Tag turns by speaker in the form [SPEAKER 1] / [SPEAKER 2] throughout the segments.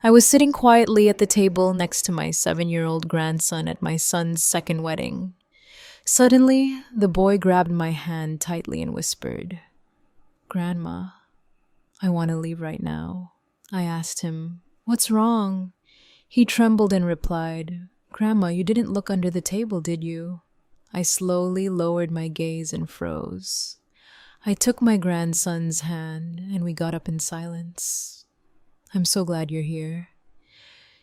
[SPEAKER 1] I was sitting quietly at the table next to my 7-year-old grandson at my son's second wedding. Suddenly, the boy grabbed my hand tightly and whispered, "Grandma, I want to leave right now." I asked him, "What's wrong?" He trembled and replied, "Grandma, you didn't look under the table, did you?" I slowly lowered my gaze and froze. I took my grandson's hand and we got up in silence. "I'm so glad you're here.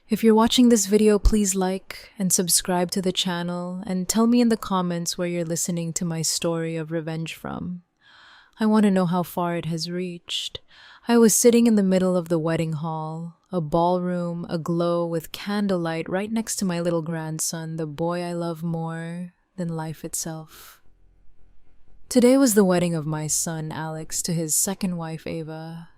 [SPEAKER 1] If you're watching this video, please like and subscribe to the channel and tell me in the comments where you're listening to my story of revenge from. I want to know how far it has reached. I was sitting in the middle of the wedding hall, a ballroom aglow with candlelight right next to my little grandson, the boy I love more than life itself. Today was the wedding of my son Alex to his second wife Ava.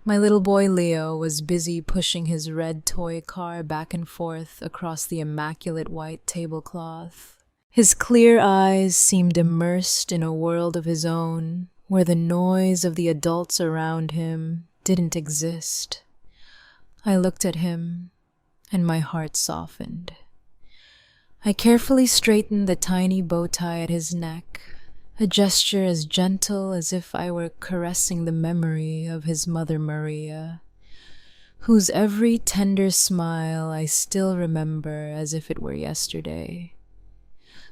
[SPEAKER 1] My little boy Leo was busy pushing his red toy car back and forth across the immaculate white tablecloth. His clear eyes seemed immersed in a world of his own, where the noise of the adults around him didn't exist. I looked at him, and my heart softened. I carefully straightened the tiny bow tie at his neck, a gesture as gentle as if I were caressing the memory of his mother Maria, whose every tender smile I still remember as if it were yesterday.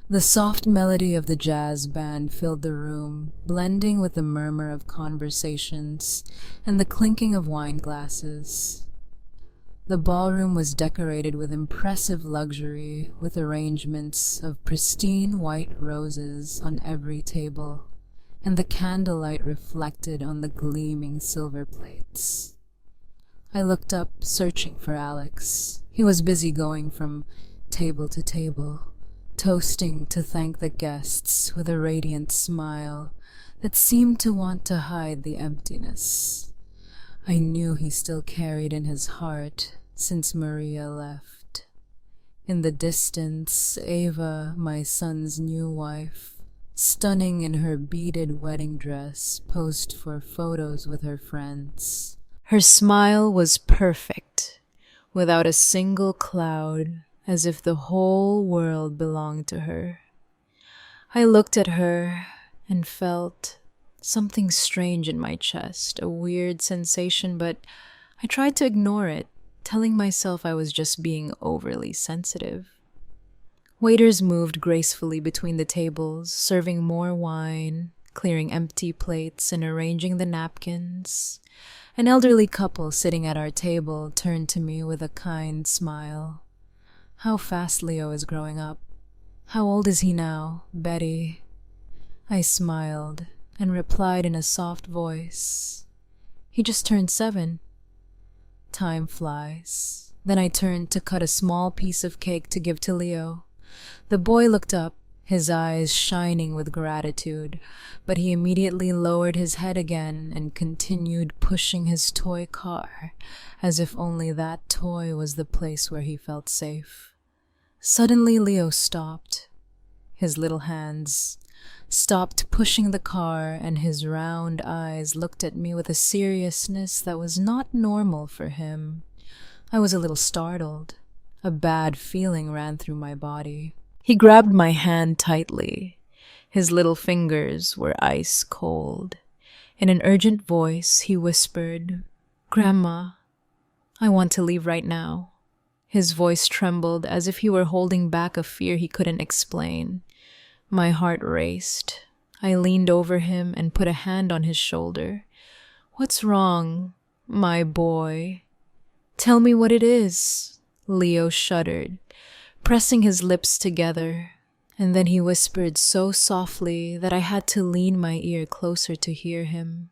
[SPEAKER 1] The soft melody of the jazz band filled the room, blending with the murmur of conversations and the clinking of wine glasses. The ballroom was decorated with impressive luxury, with arrangements of pristine white roses on every table, and the candlelight reflected on the gleaming silver plates. I looked up, searching for Alex. He was busy going from table to table, toasting to thank the guests with a radiant smile that seemed to want to hide the emptiness. I knew he still carried in his heart since Maria left. In the distance, Ava, my son's new wife, stunning in her beaded wedding dress, posed for photos with her friends. Her smile was perfect, without a single cloud, as if the whole world belonged to her. I looked at her and felt something strange in my chest, a weird sensation, but I tried to ignore it, telling myself I was just being overly sensitive. Waiters moved gracefully between the tables, serving more wine, clearing empty plates, and arranging the napkins. An elderly couple sitting at our table turned to me with a kind smile. "How fast Leo is growing up. How old is he now, Betty?" I smiled and replied in a soft voice, "He just turned 7. Time flies. Then I turned to cut a small piece of cake to give to Leo. The boy looked up, his eyes shining with gratitude, but he immediately lowered his head again and continued pushing his toy car, as if only that toy was the place where he felt safe. Suddenly Leo stopped. His little hands stopped pushing the car, and his round eyes looked at me with a seriousness that was not normal for him. I was a little startled. A bad feeling ran through my body. He grabbed my hand tightly. His little fingers were ice cold. In an urgent voice, he whispered, "Grandma, I want to leave right now." His voice trembled as if he were holding back a fear he couldn't explain. My heart raced. I leaned over him and put a hand on his shoulder. "What's wrong, my boy? Tell me what it is." Leo shuddered, pressing his lips together, and then he whispered so softly that I had to lean my ear closer to hear him.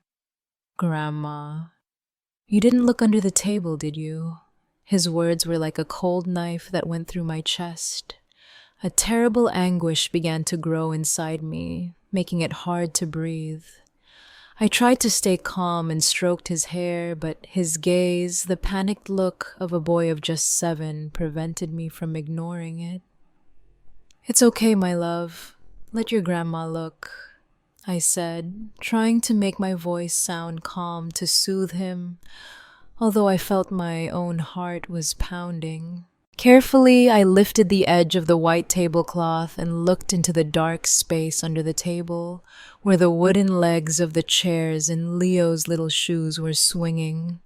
[SPEAKER 1] "Grandma, you didn't look under the table, did you?" His words were like a cold knife that went through my chest. A terrible anguish began to grow inside me, making it hard to breathe. I tried to stay calm and stroked his hair, but his gaze, the panicked look of a boy of just 7, prevented me from ignoring it. "It's okay, my love. Let your grandma look," I said, trying to make my voice sound calm to soothe him. although I felt my own heart was pounding. Carefully, I lifted the edge of the white tablecloth and looked into the dark space under the table, where the wooden legs of the chairs and Leo's little shoes were swinging.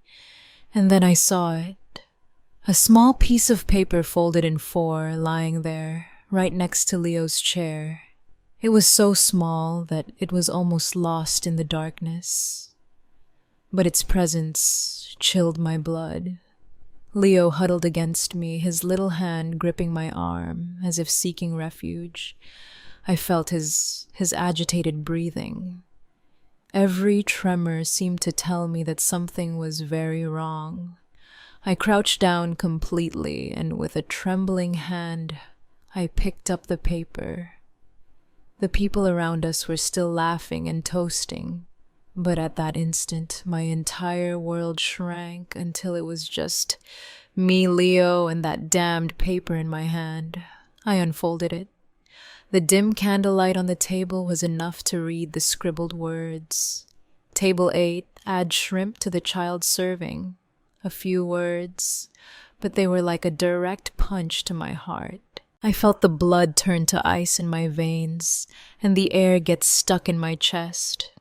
[SPEAKER 1] And then I saw it. A small piece of paper folded in four lying there, right next to Leo's chair. It was so small that it was almost lost in the darkness. But its presence chilled my blood. Leo huddled against me, his little hand gripping my arm as if seeking refuge. I felt his agitated breathing. Every tremor seemed to tell me that something was very wrong. I crouched down completely, and with a trembling hand, I picked up the paper. The people around us were still laughing and toasting, but at that instant, my entire world shrank until it was just me, Leo, and that damned paper in my hand. I unfolded it. The dim candlelight on the table was enough to read the scribbled words. Table 8, add shrimp to the child's serving. A few words, but they were like a direct punch to my heart. I felt the blood turn to ice in my veins, and the air get stuck in my chest.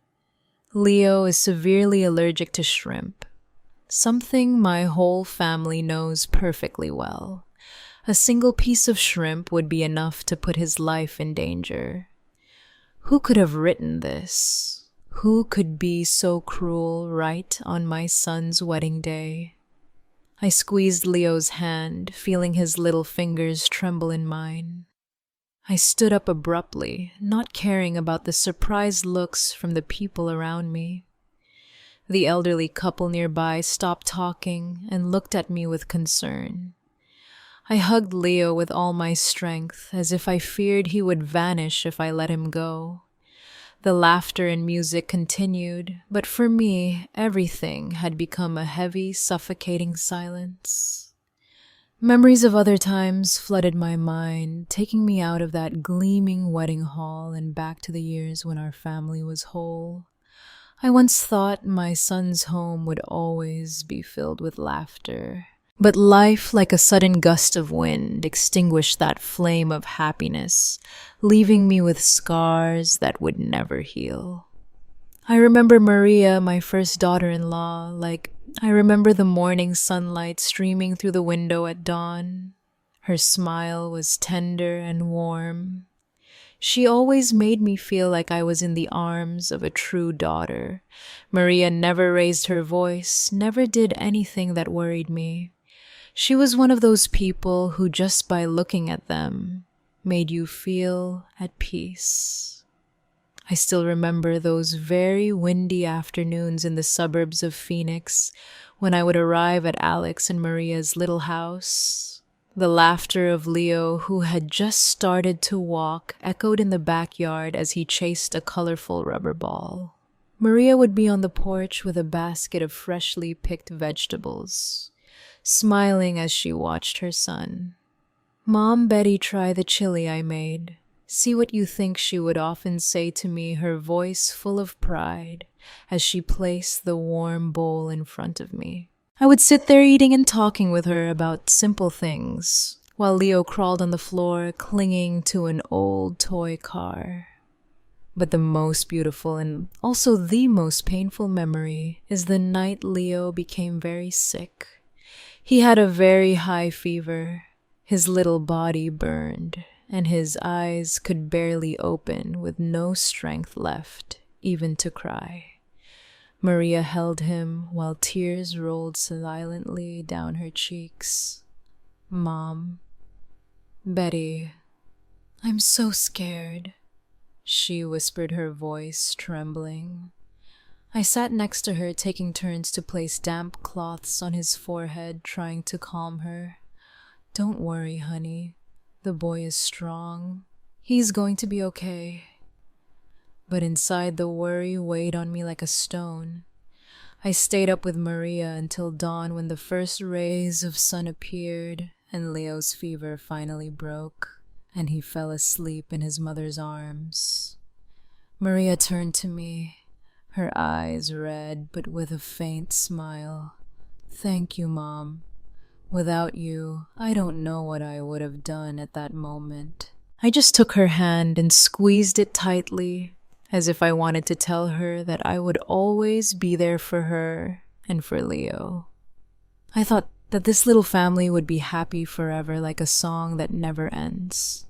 [SPEAKER 1] Leo is severely allergic to shrimp, something my whole family knows perfectly well. A single piece of shrimp would be enough to put his life in danger. Who could have written this? Who could be so cruel right on my son's wedding day? I squeezed Leo's hand, feeling his little fingers tremble in mine. I stood up abruptly, not caring about the surprised looks from the people around me. The elderly couple nearby stopped talking and looked at me with concern. I hugged Leo with all my strength, as if I feared he would vanish if I let him go. The laughter and music continued, but for me, everything had become a heavy, suffocating silence. Memories of other times flooded my mind, taking me out of that gleaming wedding hall and back to the years when our family was whole. I once thought my son's home would always be filled with laughter. But life, like a sudden gust of wind, extinguished that flame of happiness, leaving me with scars that would never heal. I remember Maria, my first daughter-in-law, like I remember the morning sunlight streaming through the window at dawn. Her smile was tender and warm. She always made me feel like I was in the arms of a true daughter. Maria never raised her voice, never did anything that worried me. She was one of those people who just by looking at them made you feel at peace. I still remember those very windy afternoons in the suburbs of Phoenix when I would arrive at Alex and Maria's little house. The laughter of Leo, who had just started to walk, echoed in the backyard as he chased a colorful rubber ball. Maria would be on the porch with a basket of freshly picked vegetables, smiling as she watched her son. "Mom, Betty, try the chili I made. See what you think," she would often say to me, her voice full of pride, as she placed the warm bowl in front of me. I would sit there eating and talking with her about simple things, while Leo crawled on the floor, clinging to an old toy car. But the most beautiful and also the most painful memory is the night Leo became very sick. He had a very high fever. His little body burned, and his eyes could barely open with no strength left, even to cry. Maria held him while tears rolled silently down her cheeks. "Mom, Betty, I'm so scared," she whispered, her voice trembling. I sat next to her, taking turns to place damp cloths on his forehead, trying to calm her. "Don't worry, honey. The boy is strong. He's going to be okay." But inside, the worry weighed on me like a stone. I stayed up with Maria until dawn, when the first rays of sun appeared and Leo's fever finally broke, and he fell asleep in his mother's arms. Maria turned to me, her eyes red but with a faint smile. Thank you, Mom. Without you, I don't know what I would have done at that moment. I just took her hand and squeezed it tightly, as if I wanted to tell her that I would always be there for her and for Leo. I thought that this little family would be happy forever like a song that never ends.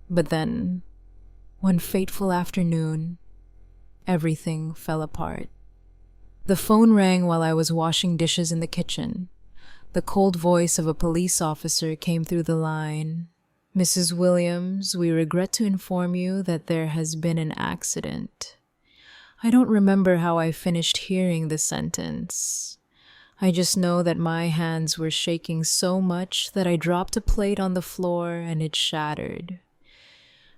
[SPEAKER 1] But then, one fateful afternoon, everything fell apart. The phone rang while I was washing dishes in the kitchen. The cold voice of a police officer came through the line. Mrs. Williams, we regret to inform you that there has been an accident. I don't remember how I finished hearing the sentence. I just know that my hands were shaking so much that I dropped a plate on the floor and it shattered.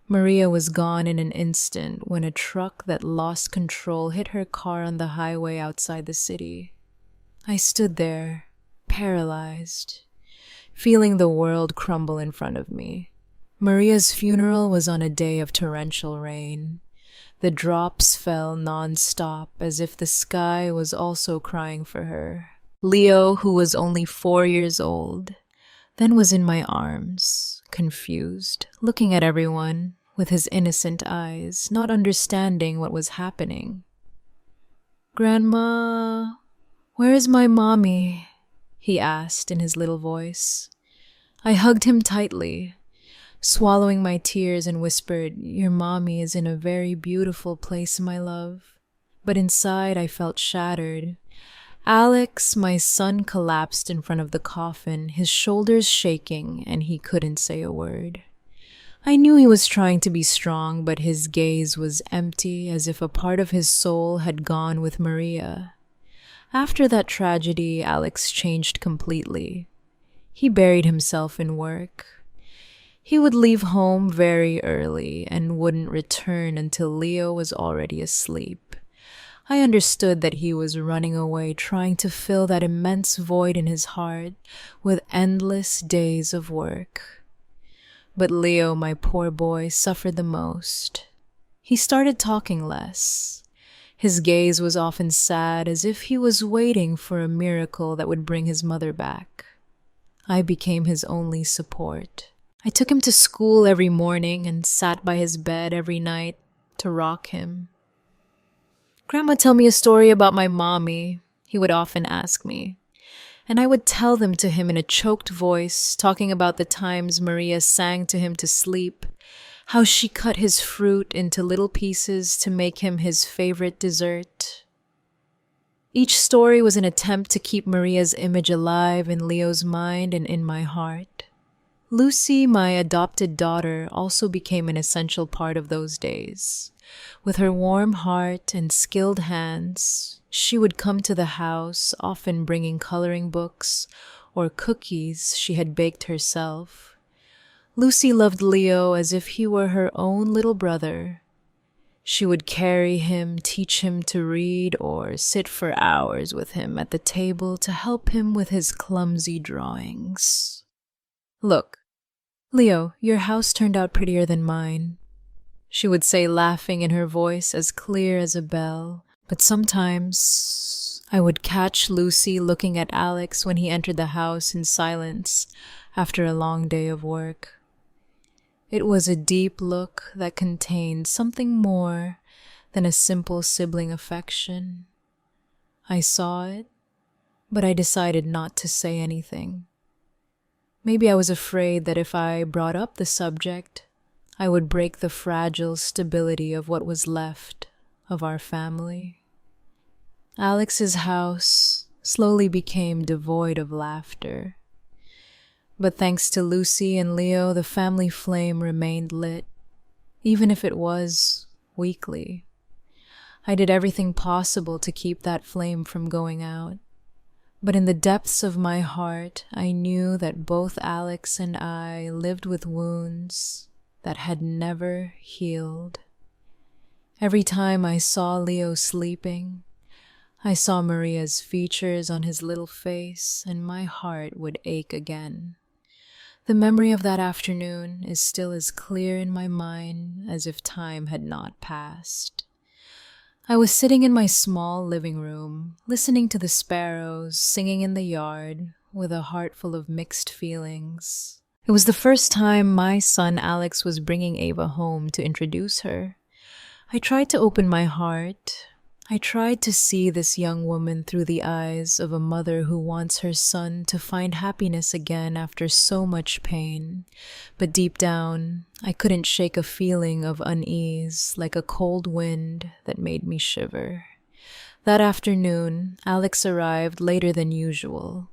[SPEAKER 1] Maria was gone in an instant when a truck that lost control hit her car on the highway outside the city. I stood there, paralyzed, feeling the world crumble in front of me. Maria's funeral was on a day of torrential rain. The drops fell non-stop as if the sky was also crying for her. Leo, who was only 4 years old, then was in my arms, confused, looking at everyone with his innocent eyes, not understanding what was happening. "Grandma, where is my mommy?" he asked in his little voice. I hugged him tightly, swallowing my tears, and whispered, "Your mommy is in a very beautiful place, my love." But inside I felt shattered. Alex, my son, collapsed in front of the coffin, his shoulders shaking, and he couldn't say a word. I knew he was trying to be strong, but his gaze was empty, as if a part of his soul had gone with Maria. After that tragedy, Alex changed completely. He buried himself in work. He would leave home very early and wouldn't return until Leo was already asleep. I understood that he was running away, trying to fill that immense void in his heart with endless days of work. But Leo, my poor boy, suffered the most. He started talking less. His gaze was often sad, as if he was waiting for a miracle that would bring his mother back. I became his only support. I took him to school every morning and sat by his bed every night to rock him. "Grandma, tell me a story about my mommy," he would often ask me. And I would tell them to him in a choked voice, talking about the times Maria sang to him to sleep, how she cut his fruit into little pieces to make him his favorite dessert. Each story was an attempt to keep Maria's image alive in Leo's mind and in my heart. Lucy, my adopted daughter, also became an essential part of those days. With her warm heart and skilled hands, she would come to the house, often bringing coloring books or cookies she had baked herself. Lucy loved Leo as if he were her own little brother. She would carry him, teach him to read, or sit for hours with him at the table to help him with his clumsy drawings. "Look, Leo, your house turned out prettier than mine," she would say, laughing in her voice as clear as a bell. But sometimes I would catch Lucy looking at Alex when he entered the house in silence after a long day of work. It was a deep look that contained something more than a simple sibling affection. I saw it, but I decided not to say anything. Maybe I was afraid that if I brought up the subject, I would break the fragile stability of what was left of our family. Alex's house slowly became devoid of laughter. But thanks to Lucy and Leo, the family flame remained lit, even if it was weakly. I did everything possible to keep that flame from going out. But in the depths of my heart, I knew that both Alex and I lived with wounds that had never healed. Every time I saw Leo sleeping, I saw Maria's features on his little face, and my heart would ache again. The memory of that afternoon is still as clear in my mind as if time had not passed. I was sitting in my small living room, listening to the sparrows singing in the yard with a heart full of mixed feelings. It was the first time my son Alex was bringing Ava home to introduce her. I tried to open my heart. I tried to see this young woman through the eyes of a mother who wants her son to find happiness again after so much pain. But deep down, I couldn't shake a feeling of unease, like a cold wind that made me shiver. That afternoon, Alex arrived later than usual.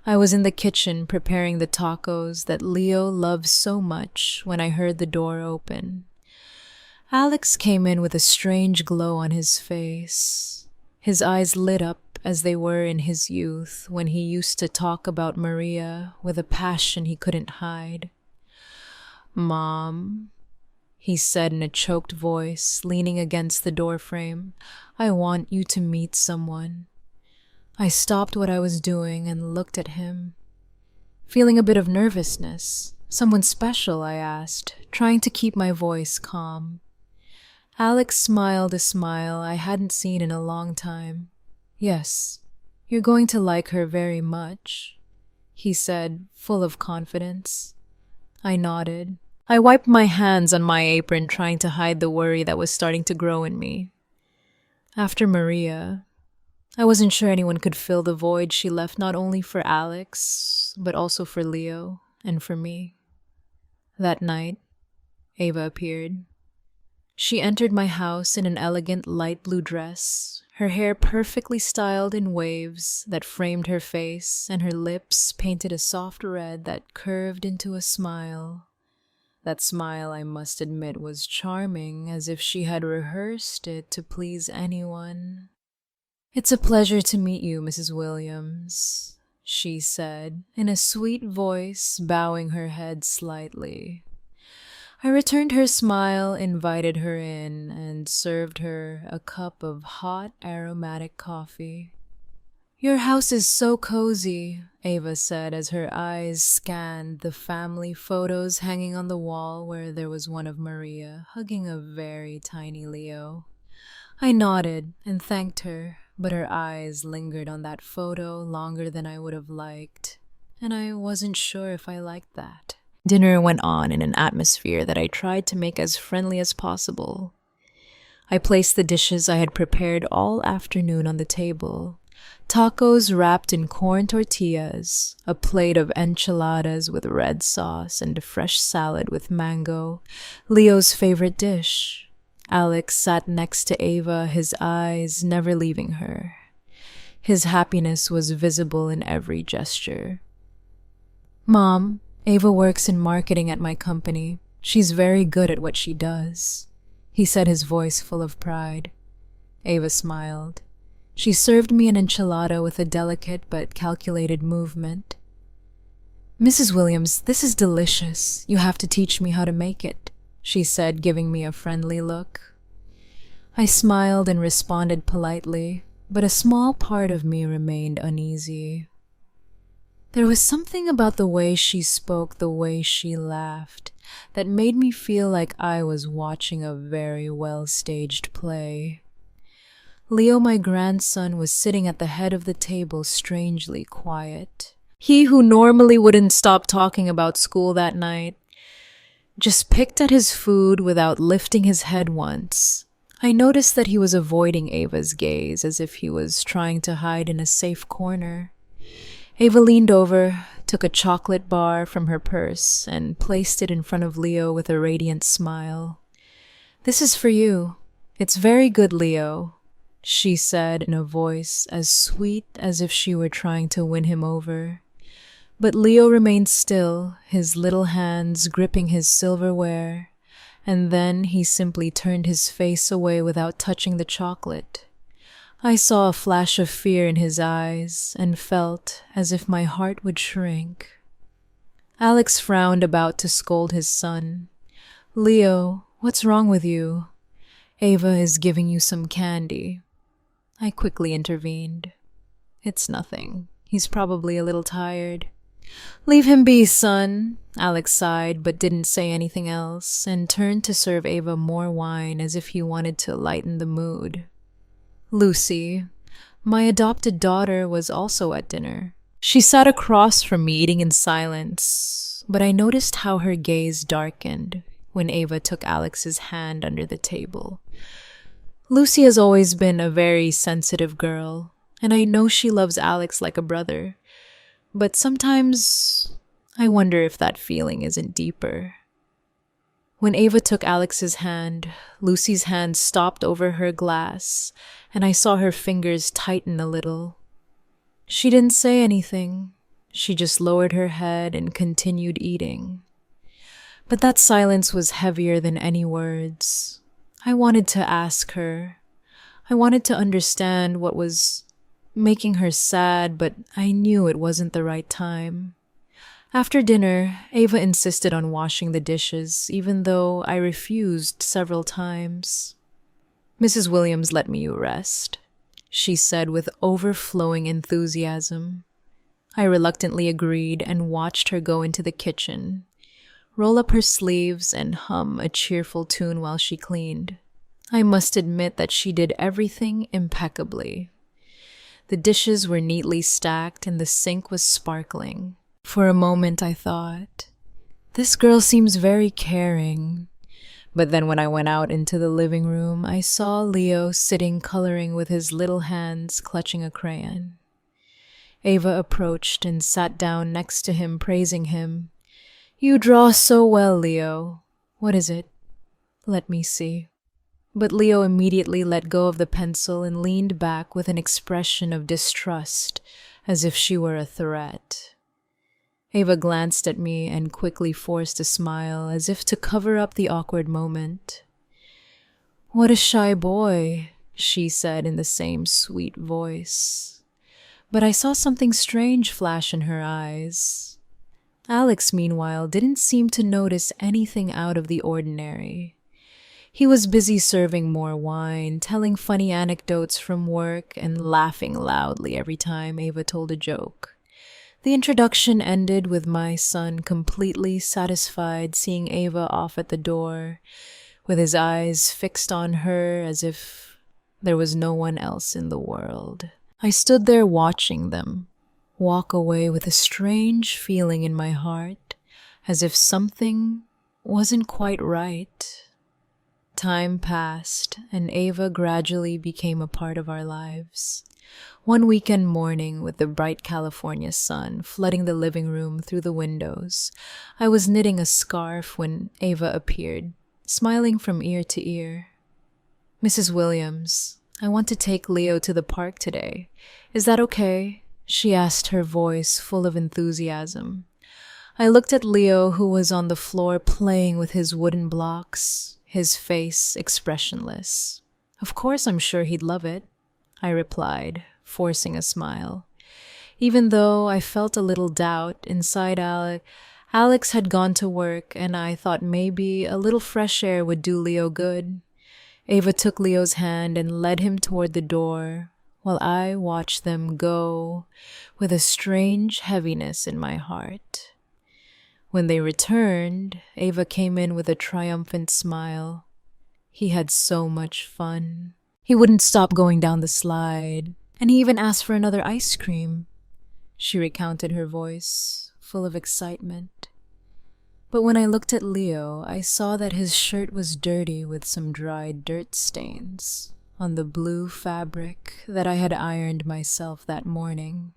[SPEAKER 1] I was in the kitchen preparing the tacos that Leo loves so much when I heard the door open. Alex came in with a strange glow on his face. His eyes lit up as they were in his youth when he used to talk about Maria with a passion he couldn't hide. "Mom," he said in a choked voice, leaning against the doorframe, "I want you to meet someone." I stopped what I was doing and looked at him. Feeling a bit of nervousness. "Someone special?" I asked, trying to keep my voice calm. Alex smiled a smile I hadn't seen in a long time. "Yes, you're going to like her very much," he said, full of confidence. I nodded. I wiped my hands on my apron, trying to hide the worry that was starting to grow in me. After Maria, I wasn't sure anyone could fill the void she left, not only for Alex, but also for Leo and for me. That night, Ava appeared. She entered my house in an elegant light blue dress, her hair perfectly styled in waves that framed her face, and her lips painted a soft red that curved into a smile. That smile, I must admit, was charming, as if she had rehearsed it to please anyone. "It's a pleasure to meet you, Mrs. Williams," she said, in a sweet voice, bowing her head slightly. I returned her smile, invited her in, and served her a cup of hot, aromatic coffee. "Your house is so cozy," Ava said as her eyes scanned the family photos hanging on the wall where there was one of Maria hugging a very tiny Leo. I nodded and thanked her, but her eyes lingered on that photo longer than I would have liked, and I wasn't sure if I liked that. Dinner went on in an atmosphere that I tried to make as friendly as possible. I placed the dishes I had prepared all afternoon on the table. Tacos wrapped in corn tortillas, a plate of enchiladas with red sauce, and a fresh salad with mango, Leo's favorite dish. Alex sat next to Ava, his eyes never leaving her. His happiness was visible in every gesture. "Mom, Ava works in marketing at my company. She's very good at what she does," he said, his voice full of pride. Ava smiled. She served me an enchilada with a delicate but calculated movement. "Mrs. Williams, this is delicious. You have to teach me how to make it," she said, giving me a friendly look. I smiled and responded politely, but a small part of me remained uneasy. There was something about the way she spoke, the way she laughed, that made me feel like I was watching a very well-staged play. Leo, my grandson, was sitting at the head of the table, strangely quiet. He, who normally wouldn't stop talking about school that night, just picked at his food without lifting his head once. I noticed that he was avoiding Ava's gaze, as if he was trying to hide in a safe corner. Ava leaned over, took a chocolate bar from her purse, and placed it in front of Leo with a radiant smile. "This is for you. It's very good, Leo," she said in a voice as sweet as if she were trying to win him over. But Leo remained still, his little hands gripping his silverware, and then he simply turned his face away without touching the chocolate. I saw a flash of fear in his eyes and felt as if my heart would shrink. Alex frowned, about to scold his son. "Leo, what's wrong with you? Ava is giving you some candy." I quickly intervened. "It's nothing. He's probably a little tired." "Leave him be, son," Alex sighed but didn't say anything else, and turned to serve Ava more wine as if he wanted to lighten the mood. Lucy, my adopted daughter, was also at dinner. She sat across from me eating in silence, but I noticed how her gaze darkened when Ava took Alex's hand under the table. Lucy has always been a very sensitive girl, and I know she loves Alex like a brother, but sometimes I wonder if that feeling isn't deeper. When Ava took Alex's hand, Lucy's hand stopped over her glass, and I saw her fingers tighten a little. She didn't say anything. She just lowered her head and continued eating. But that silence was heavier than any words. I wanted to ask her. I wanted to understand what was making her sad, but I knew it wasn't the right time. After dinner, Ava insisted on washing the dishes, even though I refused several times. "Mrs. Williams let me rest," she said with overflowing enthusiasm. I reluctantly agreed and watched her go into the kitchen, roll up her sleeves, and hum a cheerful tune while she cleaned. I must admit that she did everything impeccably. The dishes were neatly stacked and the sink was sparkling. For a moment I thought, this girl seems very caring. But then when I went out into the living room, I saw Leo sitting coloring with his little hands clutching a crayon. Ava approached and sat down next to him, praising him. "You draw so well, Leo. What is it? Let me see." But Leo immediately let go of the pencil and leaned back with an expression of distrust, as if she were a threat. Ava glanced at me and quickly forced a smile, as if to cover up the awkward moment. "What a shy boy," she said in the same sweet voice. But I saw something strange flash in her eyes. Alex, meanwhile, didn't seem to notice anything out of the ordinary. He was busy serving more wine, telling funny anecdotes from work, and laughing loudly every time Ava told a joke. The introduction ended with my son completely satisfied seeing Ava off at the door, with his eyes fixed on her as if there was no one else in the world. I stood there watching them walk away with a strange feeling in my heart, as if something wasn't quite right. Time passed, and Ava gradually became a part of our lives. One weekend morning, with the bright California sun flooding the living room through the windows, I was knitting a scarf when Ava appeared, smiling from ear to ear. "Mrs. Williams, I want to take Leo to the park today. Is that okay?" she asked, her voice full of enthusiasm. I looked at Leo, who was on the floor playing with his wooden blocks, his face expressionless. "Of course, I'm sure he'd love it," I replied, forcing a smile. Even though I felt a little doubt inside, Alex had gone to work, and I thought maybe a little fresh air would do Leo good. Ava took Leo's hand and led him toward the door, while I watched them go with a strange heaviness in my heart. When they returned, Ava came in with a triumphant smile. He had so much fun. He wouldn't stop going down the slide, and he even asked for another ice cream. She recounted, her voice full of excitement. But when I looked at Leo, I saw that his shirt was dirty with some dried dirt stains on the blue fabric that I had ironed myself that morning.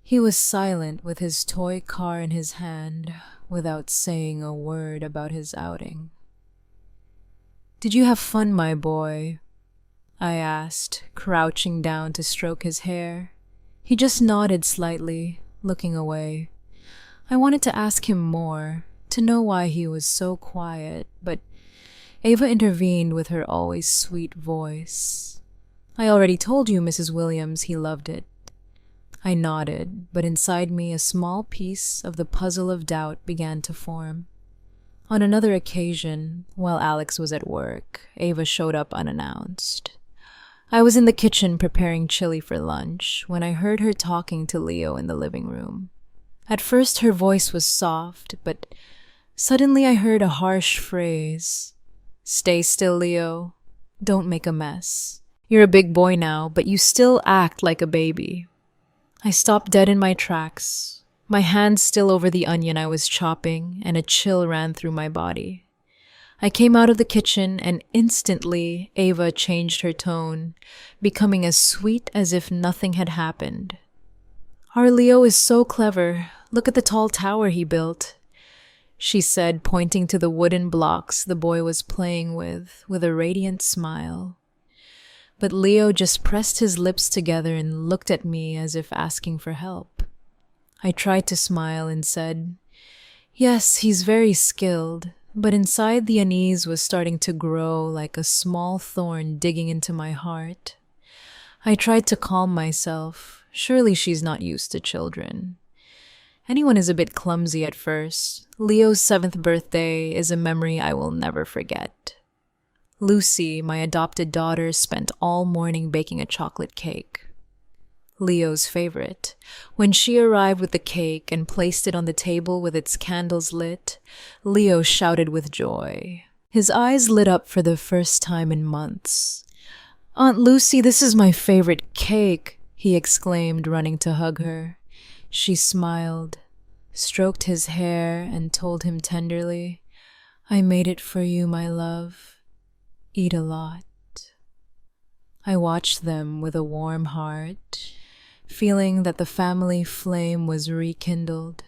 [SPEAKER 1] He was silent with his toy car in his hand, without saying a word about his outing. "Did you have fun, my boy?" I asked, crouching down to stroke his hair. He just nodded slightly, looking away. I wanted to ask him more, to know why he was so quiet, but Ava intervened with her always sweet voice. "I already told you, Mrs. Williams, he loved it." I nodded, but inside me a small piece of the puzzle of doubt began to form. On another occasion, while Alex was at work, Ava showed up unannounced. I was in the kitchen preparing chili for lunch when I heard her talking to Leo in the living room. At first her voice was soft, but suddenly I heard a harsh phrase. "Stay still, Leo. Don't make a mess. You're a big boy now, but you still act like a baby." I stopped dead in my tracks, my hands still over the onion I was chopping, and a chill ran through my body. I came out of the kitchen, and instantly Ava changed her tone, becoming as sweet as if nothing had happened. "Our Leo is so clever. Look at the tall tower he built," she said, pointing to the wooden blocks the boy was playing with a radiant smile. But Leo just pressed his lips together and looked at me as if asking for help. I tried to smile and said, "Yes, he's very skilled," but inside the unease was starting to grow like a small thorn digging into my heart. I tried to calm myself. Surely she's not used to children. Anyone is a bit clumsy at first. Leo's 7th birthday is a memory I will never forget. Lucy, my adopted daughter, spent all morning baking a chocolate cake. Leo's favorite. When she arrived with the cake and placed it on the table with its candles lit, Leo shouted with joy. His eyes lit up for the first time in months. "Aunt Lucy, this is my favorite cake," he exclaimed, running to hug her. She smiled, stroked his hair, and told him tenderly, "I made it for you, my love. Eat a lot." I watched them with a warm heart, feeling that the family flame was rekindled.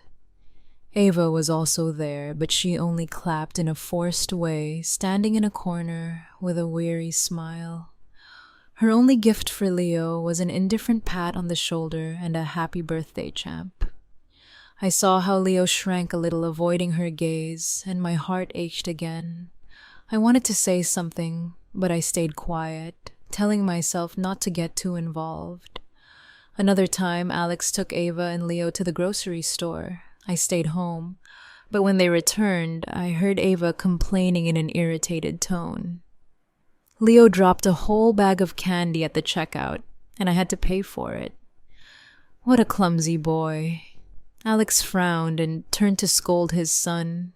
[SPEAKER 1] Ava was also there, but she only clapped in a forced way, standing in a corner with a weary smile. Her only gift for Leo was an indifferent pat on the shoulder and a happy birthday, champ. I saw how Leo shrank a little, avoiding her gaze, and my heart ached again. I wanted to say something, but I stayed quiet, telling myself not to get too involved. Another time, Alex took Ava and Leo to the grocery store. I stayed home, but when they returned, I heard Ava complaining in an irritated tone. Leo dropped a whole bag of candy at the checkout, and I had to pay for it. What a clumsy boy. Alex frowned and turned to scold his son.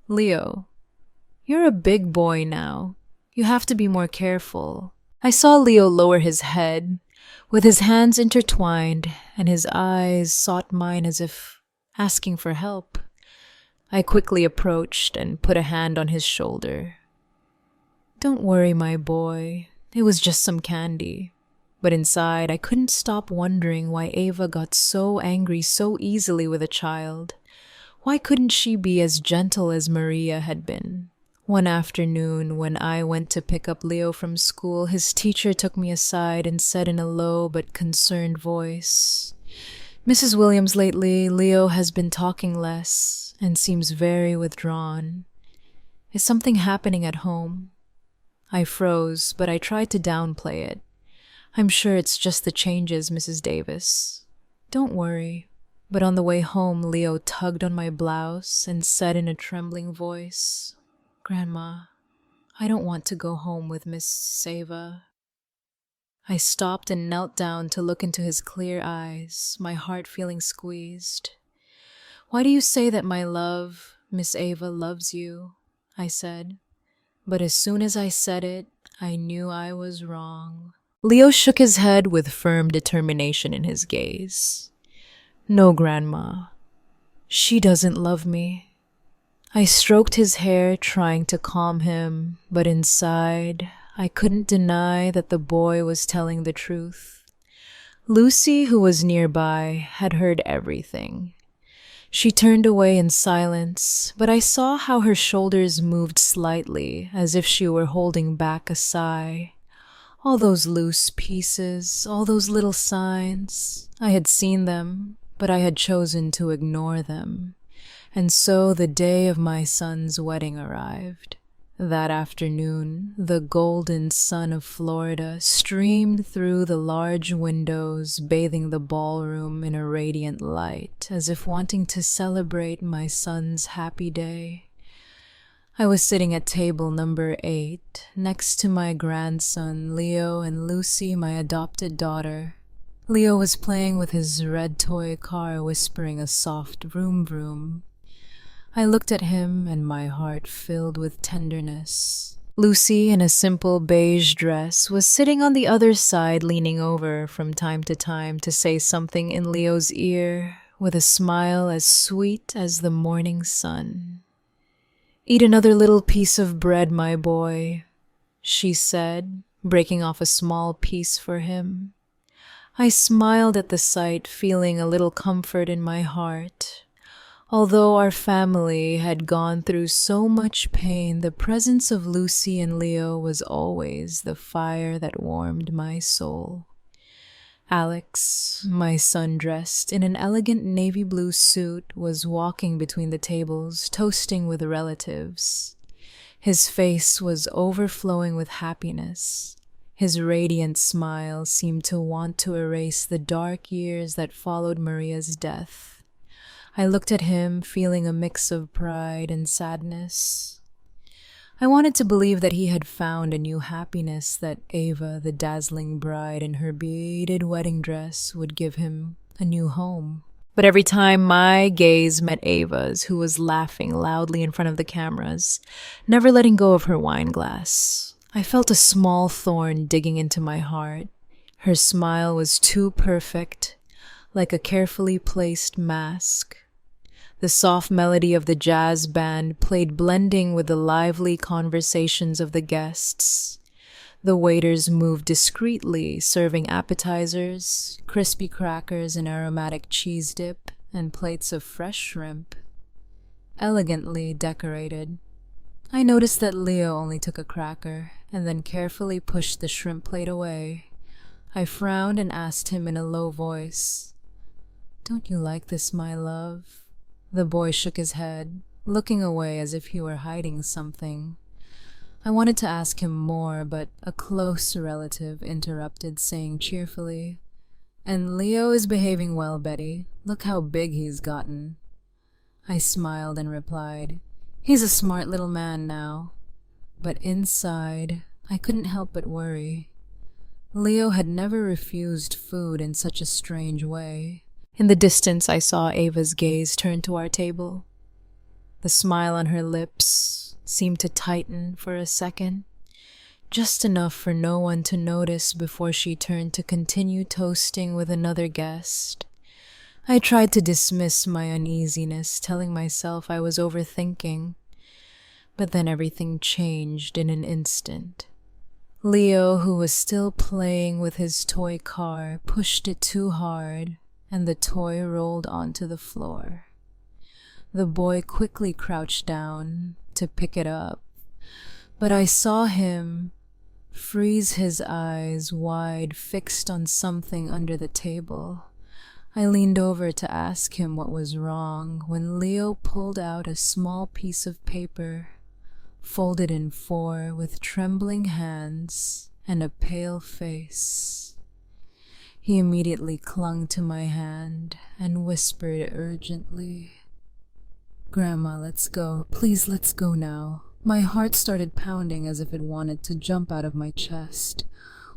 [SPEAKER 1] "Leo, you're a big boy now. You have to be more careful." I saw Leo lower his head, with his hands intertwined, and his eyes sought mine as if asking for help. I quickly approached and put a hand on his shoulder. "Don't worry, my boy. It was just some candy." But inside, I couldn't stop wondering why Ava got so angry so easily with a child. Why couldn't she be as gentle as Maria had been? One afternoon, when I went to pick up Leo from school, his teacher took me aside and said in a low but concerned voice, "Mrs. Williams, lately, Leo has been talking less and seems very withdrawn. Is something happening at home?" I froze, but I tried to downplay it. "I'm sure it's just the changes, Mrs. Davis. Don't worry." But on the way home, Leo tugged on my blouse and said in a trembling voice, "Grandma, I don't want to go home with Miss Ava." I stopped and knelt down to look into his clear eyes, my heart feeling squeezed. "Why do you say that, my love? Miss Ava loves you," I said. But as soon as I said it, I knew I was wrong. Leo shook his head with firm determination in his gaze. "No, Grandma. She doesn't love me." I stroked his hair, trying to calm him, but inside, I couldn't deny that the boy was telling the truth. Lucy, who was nearby, had heard everything. She turned away in silence, but I saw how her shoulders moved slightly, as if she were holding back a sigh. All those loose pieces, all those little signs, I had seen them, but I had chosen to ignore them. And so the day of my son's wedding arrived. That afternoon, the golden sun of Florida streamed through the large windows, bathing the ballroom in a radiant light, as if wanting to celebrate my son's happy day. I was sitting at table number 8, next to my grandson, Leo, and Lucy, my adopted daughter. Leo was playing with his red toy car, whispering a soft vroom vroom. I looked at him, and my heart filled with tenderness. Lucy, in a simple beige dress, was sitting on the other side, leaning over from time to time to say something in Leo's ear with a smile as sweet as the morning sun. "Eat another little piece of bread, my boy," she said, breaking off a small piece for him. I smiled at the sight, feeling a little comfort in my heart. Although our family had gone through so much pain, the presence of Lucy and Leo was always the fire that warmed my soul. Alex, my son dressed in an elegant navy blue suit, was walking between the tables, toasting with relatives. His face was overflowing with happiness. His radiant smile seemed to want to erase the dark years that followed Maria's death. I looked at him, feeling a mix of pride and sadness. I wanted to believe that he had found a new happiness, that Ava, the dazzling bride in her beaded wedding dress, would give him a new home. But every time my gaze met Ava's, who was laughing loudly in front of the cameras, never letting go of her wine glass, I felt a small thorn digging into my heart. Her smile was too perfect, like a carefully placed mask. The soft melody of the jazz band played, blending with the lively conversations of the guests. The waiters moved discreetly, serving appetizers, crispy crackers and aromatic cheese dip, and plates of fresh shrimp, elegantly decorated. I noticed that Leo only took a cracker and then carefully pushed the shrimp plate away. I frowned and asked him in a low voice, "Don't you like this, my love?" The boy shook his head, looking away as if he were hiding something. I wanted to ask him more, but a close relative interrupted, saying cheerfully, "And Leo is behaving well, Betty. Look how big he's gotten." I smiled and replied, "He's a smart little man now." But inside, I couldn't help but worry. Leo had never refused food in such a strange way. In the distance, I saw Ava's gaze turn to our table. The smile on her lips seemed to tighten for a second, just enough for no one to notice before she turned to continue toasting with another guest. I tried to dismiss my uneasiness, telling myself I was overthinking, but then everything changed in an instant. Leo, who was still playing with his toy car, pushed it too hard, and the toy rolled onto the floor. The boy quickly crouched down to pick it up, but I saw him freeze, his eyes wide, fixed on something under the table. I leaned over to ask him what was wrong when Leo pulled out a small piece of paper, folded in four, with trembling hands and a pale face. He immediately clung to my hand and whispered urgently, "Grandma, let's go. Please, let's go now." My heart started pounding as if it wanted to jump out of my chest.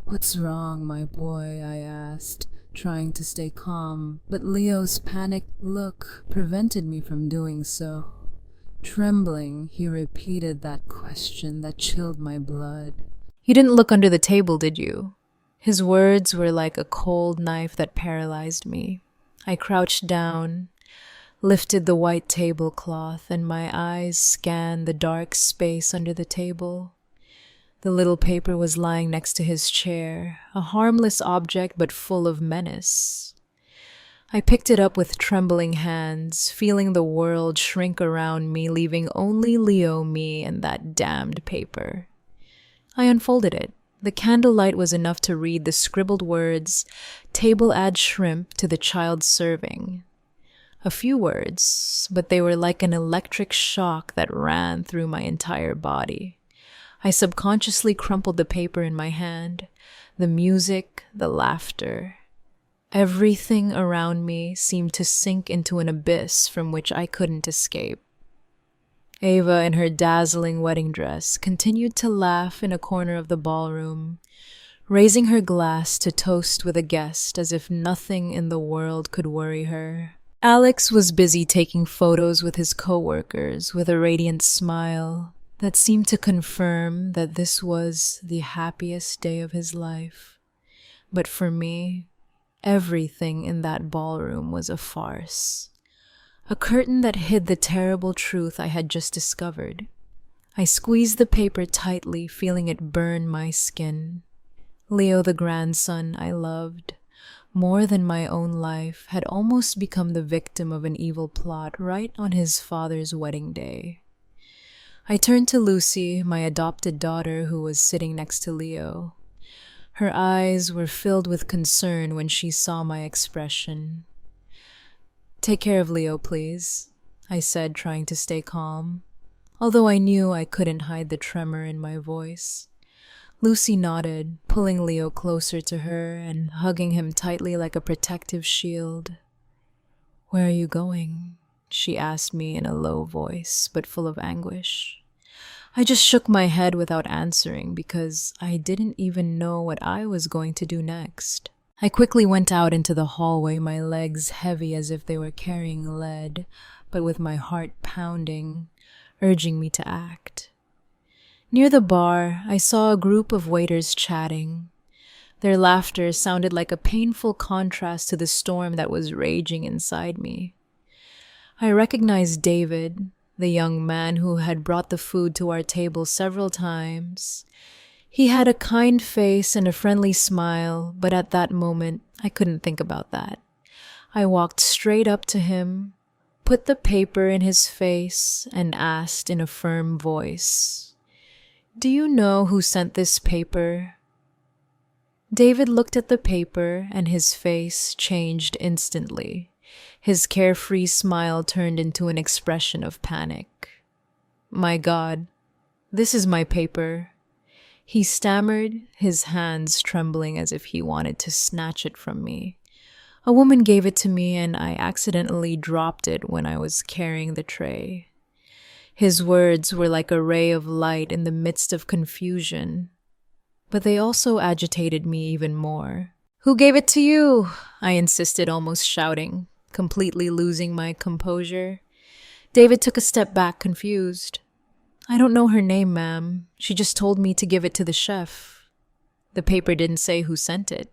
[SPEAKER 1] "What's wrong, my boy?" I asked, trying to stay calm, but Leo's panicked look prevented me from doing so. Trembling, he repeated that question that chilled my blood. "You didn't look under the table, did you?" His words were like a cold knife that paralyzed me. I crouched down, lifted the white tablecloth, and my eyes scanned the dark space under the table. The little paper was lying next to his chair, a harmless object but full of menace. I picked it up with trembling hands, feeling the world shrink around me, leaving only Leo, me, and that damned paper. I unfolded it. The candlelight was enough to read the scribbled words, "Table add shrimp to the child serving." A few words, but they were like an electric shock that ran through my entire body. I subconsciously crumpled the paper in my hand. The music, the laughter, everything around me seemed to sink into an abyss from which I couldn't escape. Ava, in her dazzling wedding dress, continued to laugh in a corner of the ballroom, raising her glass to toast with a guest as if nothing in the world could worry her. Alex was busy taking photos with his coworkers with a radiant smile, that seemed to confirm that this was the happiest day of his life. But for me, everything in that ballroom was a farce. A curtain that hid the terrible truth I had just discovered. I squeezed the paper tightly, feeling it burn my skin. Leo, the grandson I loved more than my own life, had almost become the victim of an evil plot right on his father's wedding day. I turned to Lucy, my adopted daughter, who was sitting next to Leo. Her eyes were filled with concern when she saw my expression. "Take care of Leo, please," I said, trying to stay calm, although I knew I couldn't hide the tremor in my voice. Lucy nodded, pulling Leo closer to her and hugging him tightly like a protective shield. "Where are you going?" she asked me in a low voice, but full of anguish. I just shook my head without answering because I didn't even know what I was going to do next. I quickly went out into the hallway, my legs heavy as if they were carrying lead, but with my heart pounding, urging me to act. Near the bar, I saw a group of waiters chatting. Their laughter sounded like a painful contrast to the storm that was raging inside me. I recognized David, the young man who had brought the food to our table several times. He had a kind face and a friendly smile, but at that moment, I couldn't think about that. I walked straight up to him, put the paper in his face, and asked in a firm voice, "Do you know who sent this paper?" David looked at the paper and his face changed instantly. His carefree smile turned into an expression of panic. "My God, this is my paper." He stammered, his hands trembling as if he wanted to snatch it from me. A woman gave it to me and I accidentally dropped it when I was carrying the tray. His words were like a ray of light in the midst of confusion, but they also agitated me even more. "Who gave it to you?" I insisted, almost shouting, completely losing my composure. David took a step back, confused. "I don't know her name, ma'am. She just told me to give it to the chef." The paper didn't say who sent it.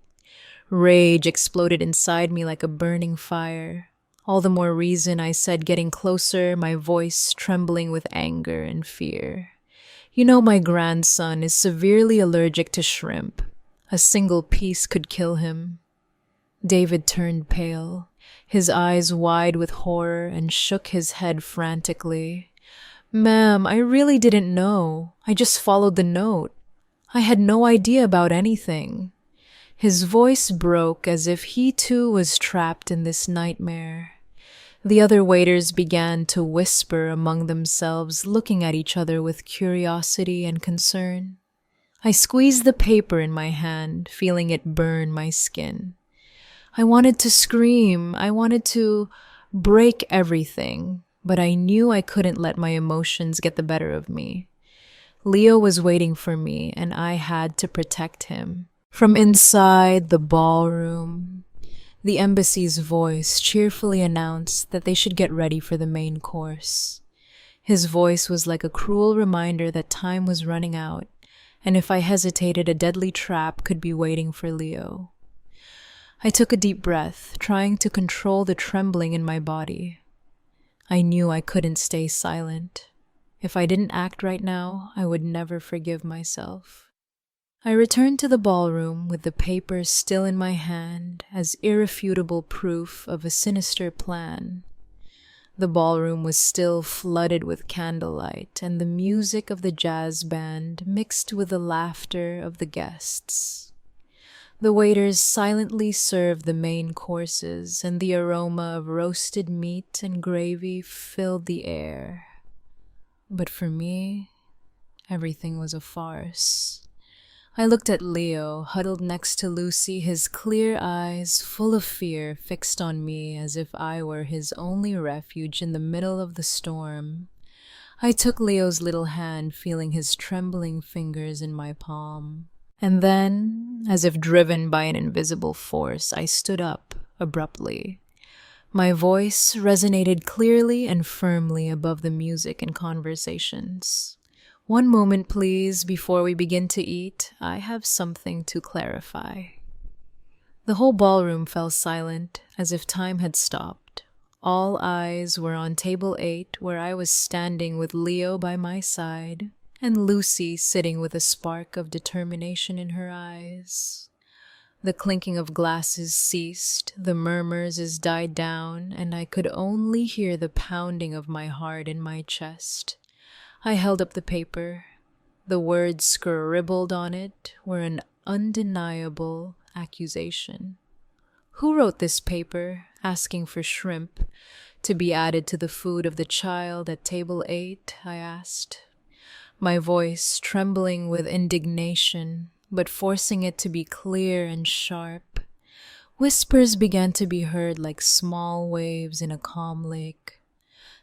[SPEAKER 1] Rage exploded inside me like a burning fire. All the more reason, I said, getting closer, my voice trembling with anger and fear. "You know my grandson is severely allergic to shrimp. A single piece could kill him." David turned pale, his eyes wide with horror, and shook his head frantically. "Ma'am, I really didn't know. I just followed the note. I had no idea about anything." His voice broke as if he too was trapped in this nightmare. The other waiters began to whisper among themselves, looking at each other with curiosity and concern. I squeezed the paper in my hand, feeling it burn my skin. I wanted to scream. I wanted to break everything, but I knew I couldn't let my emotions get the better of me. Leo was waiting for me, and I had to protect him. From inside the ballroom, the embassy's voice cheerfully announced that they should get ready for the main course. His voice was like a cruel reminder that time was running out, and if I hesitated, a deadly trap could be waiting for Leo. I took a deep breath, trying to control the trembling in my body. I knew I couldn't stay silent. If I didn't act right now, I would never forgive myself. I returned to the ballroom with the paper still in my hand as irrefutable proof of a sinister plan. The ballroom was still flooded with candlelight, and the music of the jazz band mixed with the laughter of the guests. The waiters silently served the main courses, and the aroma of roasted meat and gravy filled the air. But for me, everything was a farce. I looked at Leo, huddled next to Lucy, his clear eyes full of fear fixed on me as if I were his only refuge in the middle of the storm. I took Leo's little hand, feeling his trembling fingers in my palm. And then, as if driven by an invisible force, I stood up abruptly. My voice resonated clearly and firmly above the music and conversations. One moment, please, before we begin to eat. I have something to clarify. The whole ballroom fell silent, as if time had stopped. All eyes were on table 8, where I was standing with Leo by my side, and Lucy sitting with a spark of determination in her eyes. The clinking of glasses ceased, the murmurs died down, and I could only hear the pounding of my heart in my chest. I held up the paper. The words scribbled on it were an undeniable accusation. Who wrote this paper, asking for shrimp to be added to the food of the child at table 8? I asked, my voice trembling with indignation, but forcing it to be clear and sharp. Whispers began to be heard like small waves in a calm lake.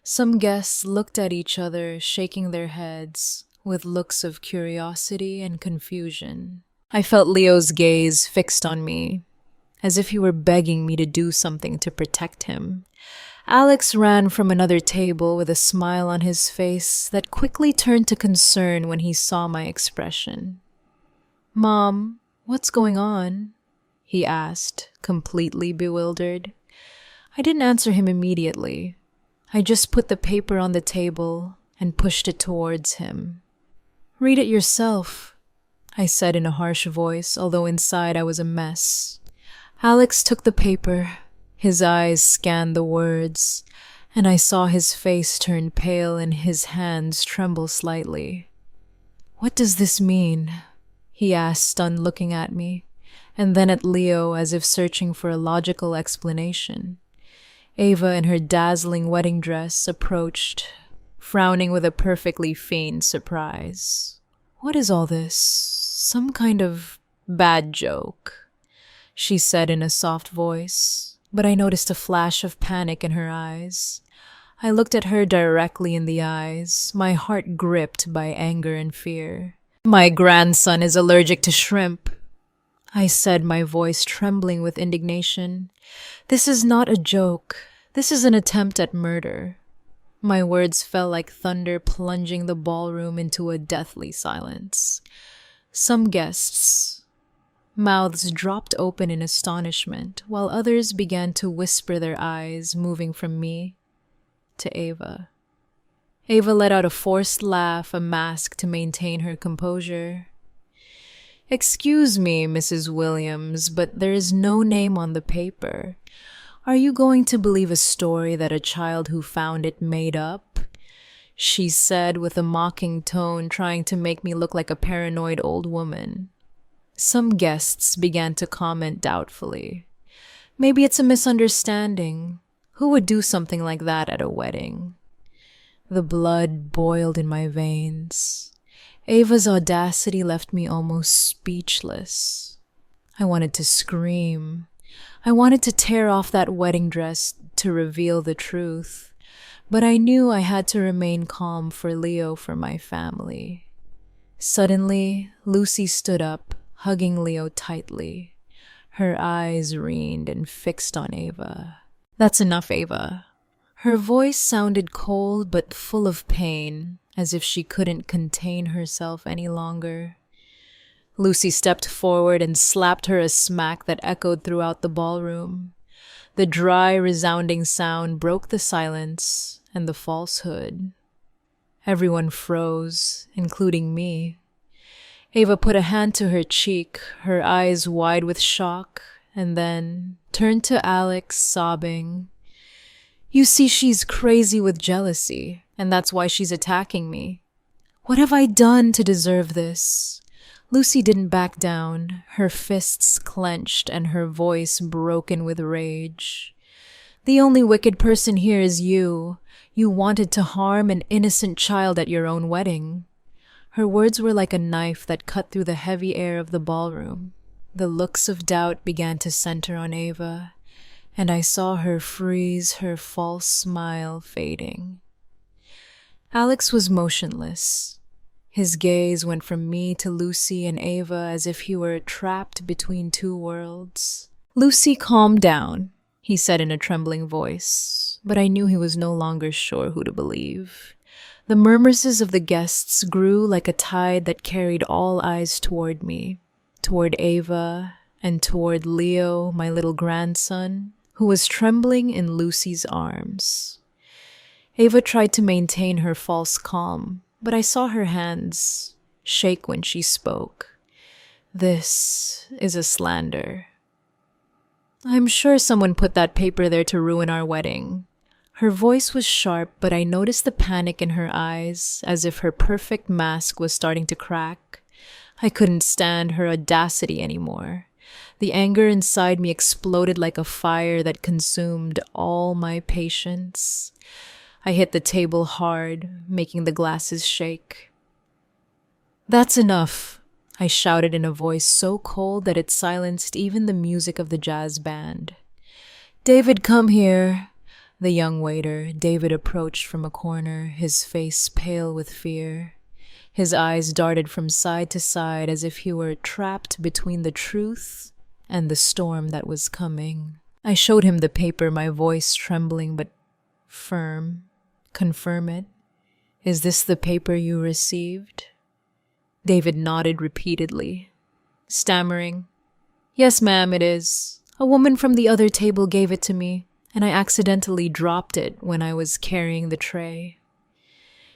[SPEAKER 1] Some guests looked at each other, shaking their heads, with looks of curiosity and confusion. I felt Leo's gaze fixed on me, as if he were begging me to do something to protect him. Alex ran from another table with a smile on his face that quickly turned to concern when he saw my expression. "Mom, what's going on?" he asked, completely bewildered. I didn't answer him immediately. I just put the paper on the table and pushed it towards him. "Read it yourself," I said in a harsh voice, although inside I was a mess. Alex took the paper. His eyes scanned the words, and I saw his face turn pale and his hands tremble slightly. "What does this mean?" he asked, stunned, looking at me, and then at Leo as if searching for a logical explanation. Ava, in her dazzling wedding dress, approached, frowning with a perfectly feigned surprise. "What is all this? Some kind of bad joke?" she said in a soft voice, but I noticed a flash of panic in her eyes. I looked at her directly in the eyes, my heart gripped by anger and fear. "My grandson is allergic to shrimp," I said, my voice trembling with indignation. "This is not a joke. This is an attempt at murder." My words fell like thunder, plunging the ballroom into a deathly silence. Some guests' mouths dropped open in astonishment, while others began to whisper, their eyes moving from me to Ava. Ava let out a forced laugh, a mask to maintain her composure. "Excuse me, Mrs. Williams, but there is no name on the paper. Are you going to believe a story that a child who found it made up?" she said with a mocking tone, trying to make me look like a paranoid old woman. Some guests began to comment doubtfully. "Maybe it's a misunderstanding. Who would do something like that at a wedding?" The blood boiled in my veins. Ava's audacity left me almost speechless. I wanted to scream. I wanted to tear off that wedding dress to reveal the truth, but I knew I had to remain calm for Leo, for my family. Suddenly, Lucy stood up, hugging Leo tightly. Her eyes reined and fixed on Ava. "That's enough, Ava." Her voice sounded cold but full of pain, as if she couldn't contain herself any longer. Lucy stepped forward and slapped her a smack that echoed throughout the ballroom. The dry, resounding sound broke the silence and the falsehood. Everyone froze, including me. Ava put a hand to her cheek, her eyes wide with shock, and then turned to Alex, sobbing. "You see, she's crazy with jealousy, and that's why she's attacking me. What have I done to deserve this?" Lucy didn't back down, her fists clenched and her voice broken with rage. "The only wicked person here is you. You wanted to harm an innocent child at your own wedding." Her words were like a knife that cut through the heavy air of the ballroom. The looks of doubt began to center on Ava, and I saw her freeze, her false smile fading. Alex was motionless. His gaze went from me to Lucy and Ava as if he were trapped between two worlds. "Lucy, calm down," he said in a trembling voice, but I knew he was no longer sure who to believe. The murmurs of the guests grew like a tide that carried all eyes toward me, toward Ava, and toward Leo, my little grandson, who was trembling in Lucy's arms. Ava tried to maintain her false calm, but I saw her hands shake when she spoke. This is a slander. I'm sure someone put that paper there to ruin our wedding. Her voice was sharp, but I noticed the panic in her eyes, as if her perfect mask was starting to crack. I couldn't stand her audacity anymore. The anger inside me exploded like a fire that consumed all my patience. I hit the table hard, making the glasses shake. "That's enough," I shouted in a voice so cold that it silenced even the music of the jazz band. "David, come here." The young waiter, David, approached from a corner, his face pale with fear. His eyes darted from side to side as if he were trapped between the truth and the storm that was coming. I showed him the paper, my voice trembling but firm. "Confirm it. Is this the paper you received?" David nodded repeatedly, stammering, "Yes, ma'am, it is. A woman from the other table gave it to me, and I accidentally dropped it when I was carrying the tray."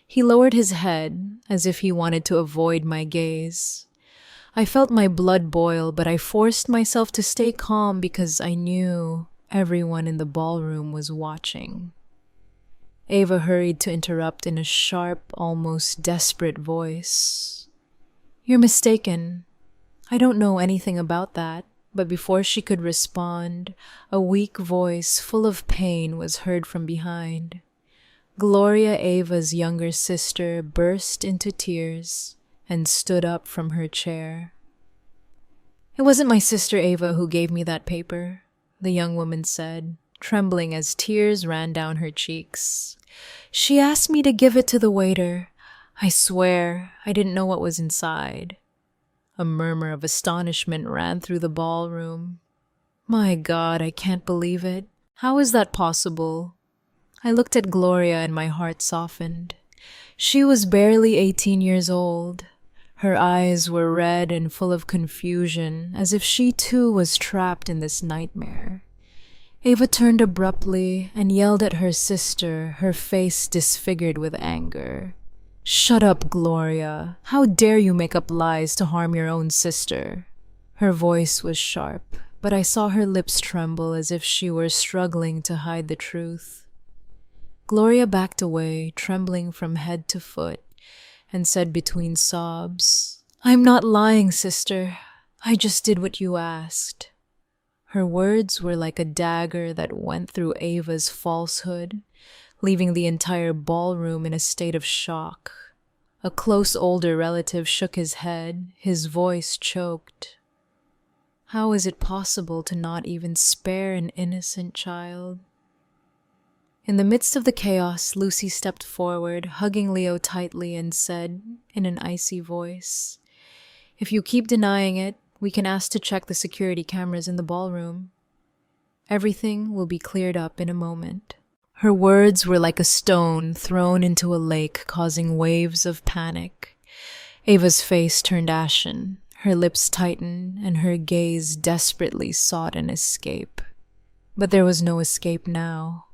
[SPEAKER 1] He lowered his head as if he wanted to avoid my gaze. I felt my blood boil, but I forced myself to stay calm because I knew everyone in the ballroom was watching. Ava hurried to interrupt in a sharp, almost desperate voice. "You're mistaken. I don't know anything about that." But before she could respond, a weak voice full of pain was heard from behind. Gloria, Ava's younger sister, burst into tears and stood up from her chair. "It wasn't my sister Ava who gave me that paper," the young woman said, trembling as tears ran down her cheeks. "She asked me to give it to the waiter. I swear I didn't know what was inside." A murmur of astonishment ran through the ballroom. "My God, I can't believe it. How is that possible?" I looked at Gloria and my heart softened. She was barely 18 years old. Her eyes were red and full of confusion, as if she too was trapped in this nightmare. Ava turned abruptly and yelled at her sister, her face disfigured with anger. "Shut up, Gloria. How dare you make up lies to harm your own sister?" Her voice was sharp, but I saw her lips tremble as if she were struggling to hide the truth. Gloria backed away, trembling from head to foot, and said between sobs, "I'm not lying, sister. I just did what you asked." Her words were like a dagger that went through Ava's falsehood, leaving the entire ballroom in a state of shock. A close older relative shook his head, his voice choked. How is it possible to not even spare an innocent child? In the midst of the chaos, Lucy stepped forward, hugging Leo tightly, and said, in an icy voice, "If you keep denying it, we can ask to check the security cameras in the ballroom. Everything will be cleared up in a moment." Her words were like a stone thrown into a lake, causing waves of panic. Ava's face turned ashen, her lips tightened, and her gaze desperately sought an escape. But there was no escape now.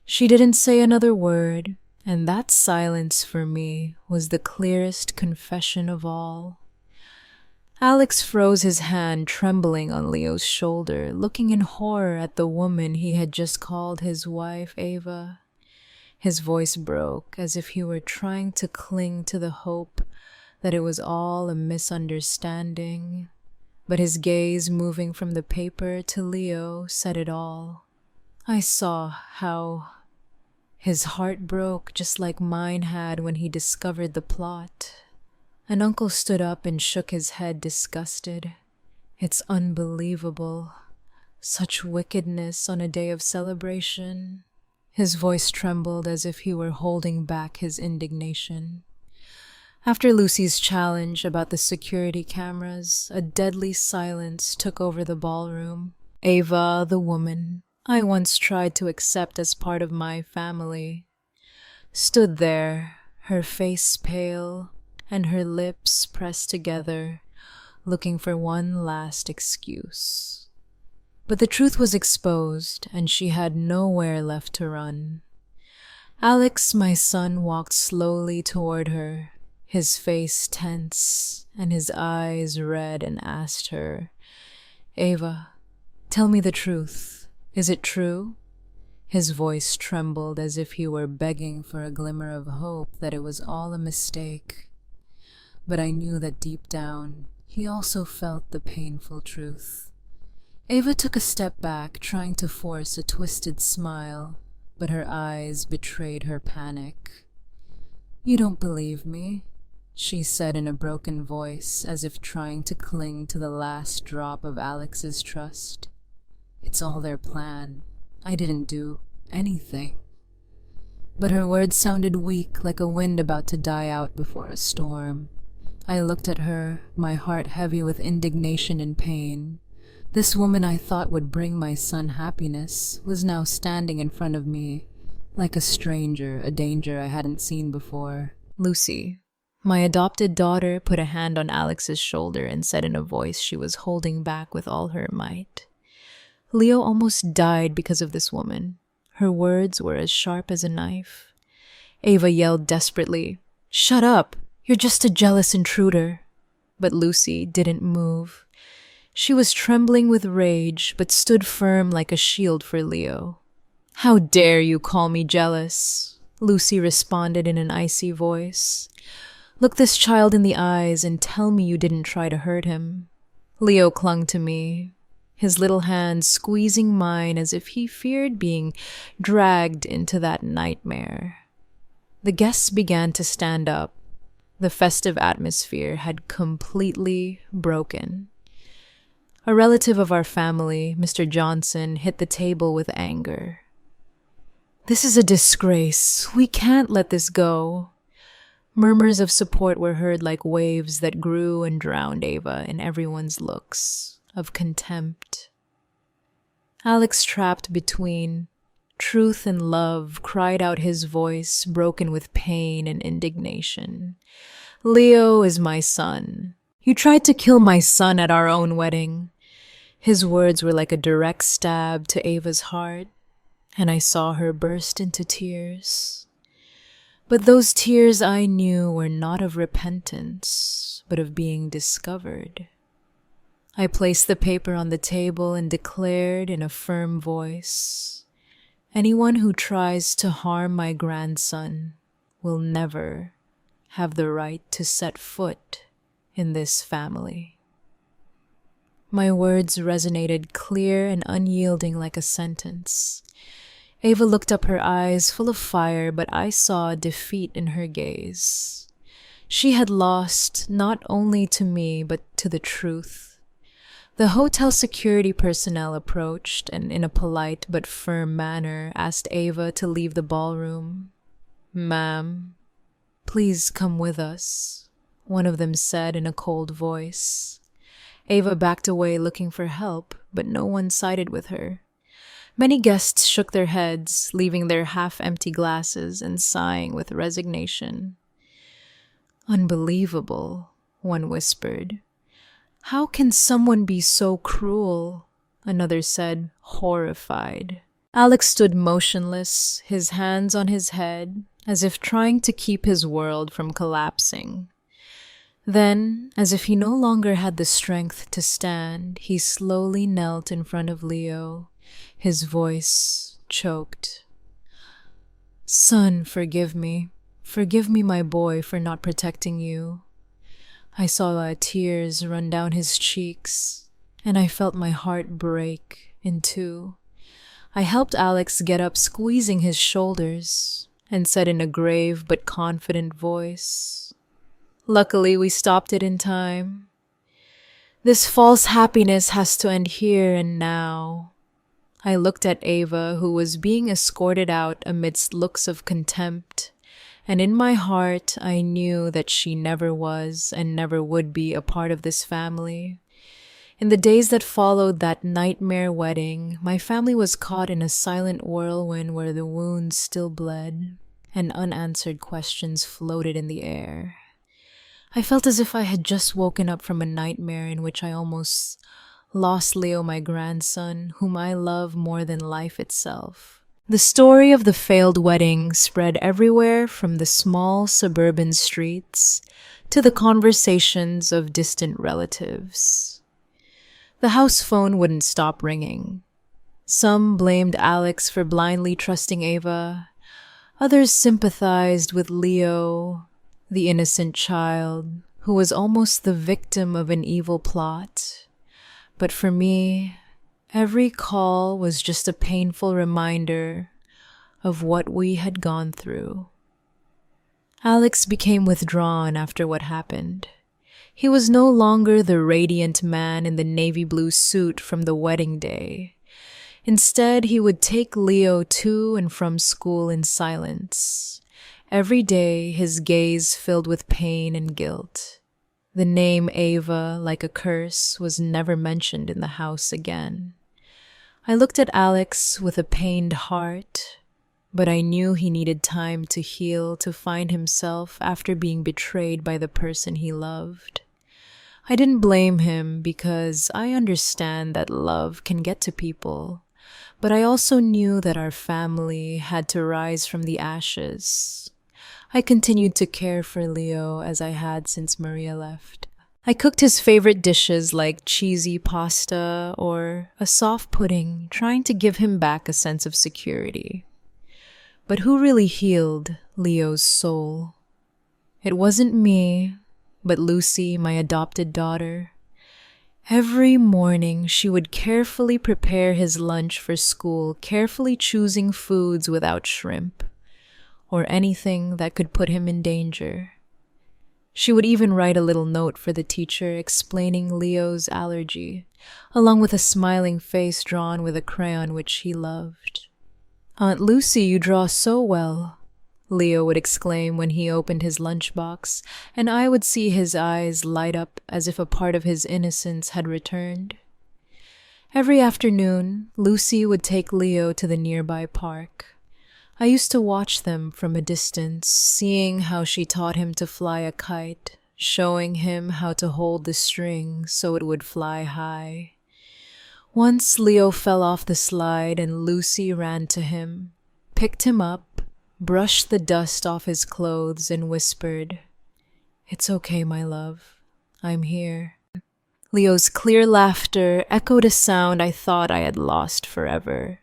[SPEAKER 1] She didn't say another word, and that silence for me was the clearest confession of all. Alex froze his hand trembling on Leo's shoulder, looking in horror at the woman he had just called his wife, Ava. His voice broke as if he were trying to cling to the hope that it was all a misunderstanding. But his gaze, moving from the paper to Leo, said it all. I saw how his heart broke just like mine had when he discovered the plot. And Uncle stood up and shook his head, disgusted. "It's unbelievable. Such wickedness on a day of celebration." His voice trembled as if he were holding back his indignation. After Lucy's challenge about the security cameras, a deadly silence took over the ballroom. Ava, the woman I once tried to accept as part of my family, stood there, her face pale and her lips pressed together, looking for one last excuse. But the truth was exposed, and she had nowhere left to run. Alex, my son, walked slowly toward her, his face tense and his eyes red, and asked her, "Ava, tell me the truth. Is it true?" His voice trembled as if he were begging for a glimmer of hope that it was all a mistake. But I knew that deep down, he also felt the painful truth. Ava took a step back, trying to force a twisted smile, but her eyes betrayed her panic. "You don't believe me," she said in a broken voice, as if trying to cling to the last drop of Alex's trust. "It's all their plan. I didn't do anything." But her words sounded weak, like a wind about to die out before a storm. I looked at her, my heart heavy with indignation and pain. This woman I thought would bring my son happiness was now standing in front of me, like a stranger, a danger I hadn't seen before. "Lucy," my adopted daughter put a hand on Alex's shoulder and said in a voice she was holding back with all her might. "Leo almost died because of this woman." Her words were as sharp as a knife. Ava yelled desperately, "Shut up! You're just a jealous intruder." But Lucy didn't move. She was trembling with rage, but stood firm like a shield for Leo. "How dare you call me jealous?" Lucy responded in an icy voice. "Look this child in the eyes and tell me you didn't try to hurt him." Leo clung to me, his little hand squeezing mine as if he feared being dragged into that nightmare. The guests began to stand up. The festive atmosphere had completely broken. A relative of our family, Mr. Johnson, hit the table with anger. "This is a disgrace. We can't let this go." Murmurs of support were heard like waves that grew and drowned Ava in everyone's looks of contempt. Alex, trapped between truth and love, cried out, his voice broken with pain and indignation. "Leo is my son. You tried to kill my son at our own wedding." His words were like a direct stab to Ava's heart, and I saw her burst into tears. But those tears, I knew, were not of repentance, but of being discovered. I placed the paper on the table and declared in a firm voice, "Anyone who tries to harm my grandson will never have the right to set foot in this family." My words resonated clear and unyielding like a sentence. Ava looked up, her eyes full of fire, but I saw defeat in her gaze. She had lost not only to me, but to the truth. The hotel security personnel approached and, in a polite but firm manner, asked Ava to leave the ballroom. "Ma'am, please come with us," one of them said in a cold voice. Ava backed away looking for help, but no one sided with her. Many guests shook their heads, leaving their half-empty glasses and sighing with resignation. "Unbelievable," one whispered. "How can someone be so cruel?" another said, horrified. Alex stood motionless, his hands on his head, as if trying to keep his world from collapsing. Then, as if he no longer had the strength to stand, he slowly knelt in front of Leo, his voice choked. "Son, forgive me. Forgive me, my boy, for not protecting you." I saw tears run down his cheeks, and I felt my heart break in two. I helped Alex get up, squeezing his shoulders, and said in a grave but confident voice, "Luckily, we stopped it in time. This false happiness has to end here and now." I looked at Ava, who was being escorted out amidst looks of contempt, and in my heart I knew that she never was and never would be a part of this family. In the days that followed that nightmare wedding, my family was caught in a silent whirlwind where the wounds still bled, and unanswered questions floated in the air. I felt as if I had just woken up from a nightmare in which I almost lost Leo, my grandson, whom I love more than life itself. The story of the failed wedding spread everywhere, from the small suburban streets to the conversations of distant relatives. The house phone wouldn't stop ringing. Some blamed Alex for blindly trusting Ava. Others sympathized with Leo, the innocent child, who was almost the victim of an evil plot. But for me, every call was just a painful reminder of what we had gone through. Alex became withdrawn after what happened. He was no longer the radiant man in the navy blue suit from the wedding day. Instead, he would take Leo to and from school in silence. Every day, his gaze filled with pain and guilt. The name Ava, like a curse, was never mentioned in the house again. I looked at Alex with a pained heart, but I knew he needed time to heal, to find himself after being betrayed by the person he loved. I didn't blame him because I understand that love can get to people, but I also knew that our family had to rise from the ashes. I continued to care for Leo as I had since Maria left. I cooked his favorite dishes like cheesy pasta or a soft pudding, trying to give him back a sense of security. But who really healed Leo's soul? It wasn't me, but Lucy, my adopted daughter. Every morning, she would carefully prepare his lunch for school, carefully choosing foods without shrimp or anything that could put him in danger. She would even write a little note for the teacher explaining Leo's allergy, along with a smiling face drawn with a crayon which he loved. "Aunt Lucy, you draw so well," Leo would exclaim when he opened his lunchbox, and I would see his eyes light up as if a part of his innocence had returned. Every afternoon, Lucy would take Leo to the nearby park. I used to watch them from a distance, seeing how she taught him to fly a kite, showing him how to hold the string so it would fly high. Once Leo fell off the slide and Lucy ran to him, picked him up, brushed the dust off his clothes and whispered, "It's okay, my love. I'm here." Leo's clear laughter echoed a sound I thought I had lost forever,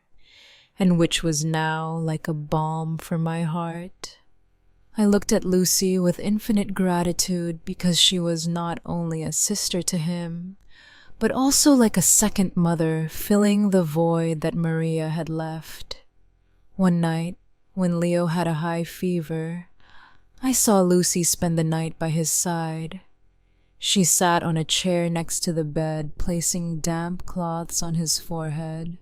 [SPEAKER 1] and which was now like a balm for my heart. I looked at Lucy with infinite gratitude because she was not only a sister to him, but also like a second mother, filling the void that Maria had left. One night, when Leo had a high fever, I saw Lucy spend the night by his side. She sat on a chair next to the bed, placing damp cloths on his forehead,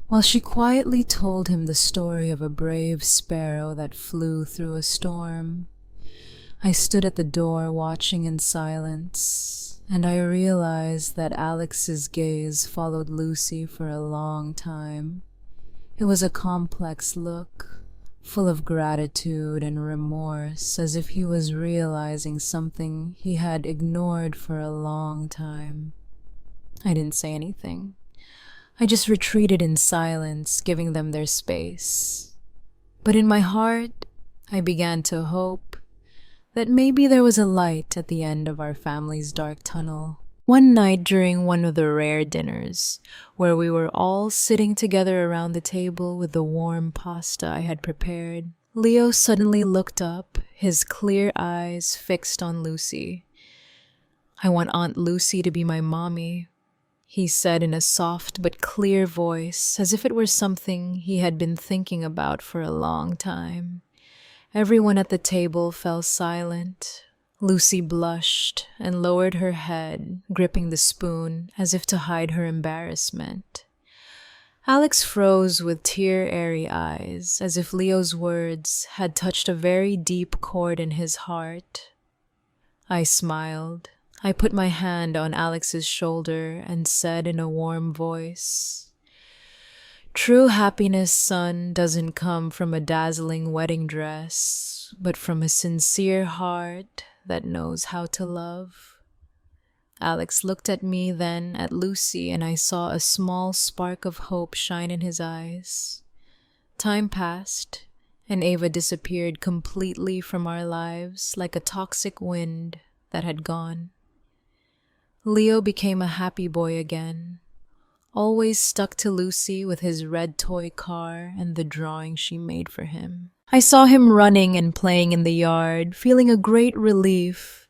[SPEAKER 1] while she quietly told him the story of a brave sparrow that flew through a storm. I stood at the door watching in silence, and I realized that Alex's gaze followed Lucy for a long time. It was a complex look, full of gratitude and remorse, as if he was realizing something he had ignored for a long time. I didn't say anything. I just retreated in silence, giving them their space. But in my heart, I began to hope that maybe there was a light at the end of our family's dark tunnel. One night during one of the rare dinners, where we were all sitting together around the table with the warm pasta I had prepared, Leo suddenly looked up, his clear eyes fixed on Lucy. "I want Aunt Lucy to be my mommy," he said in a soft but clear voice, as if it were something he had been thinking about for a long time. Everyone at the table fell silent. Lucy blushed and lowered her head, gripping the spoon as if to hide her embarrassment. Alex froze with tear-airy eyes, as if Leo's words had touched a very deep chord in his heart. I smiled. I put my hand on Alex's shoulder and said in a warm voice, True happiness, son, doesn't come from a dazzling wedding dress, but from a sincere heart that knows how to love. Alex looked at me, then at Lucy, and I saw a small spark of hope shine in his eyes. Time passed, and Ava disappeared completely from our lives like a toxic wind that had gone. Leo became a happy boy again, always stuck to Lucy with his red toy car and the drawing she made for him. I saw him running and playing in the yard, feeling a great relief,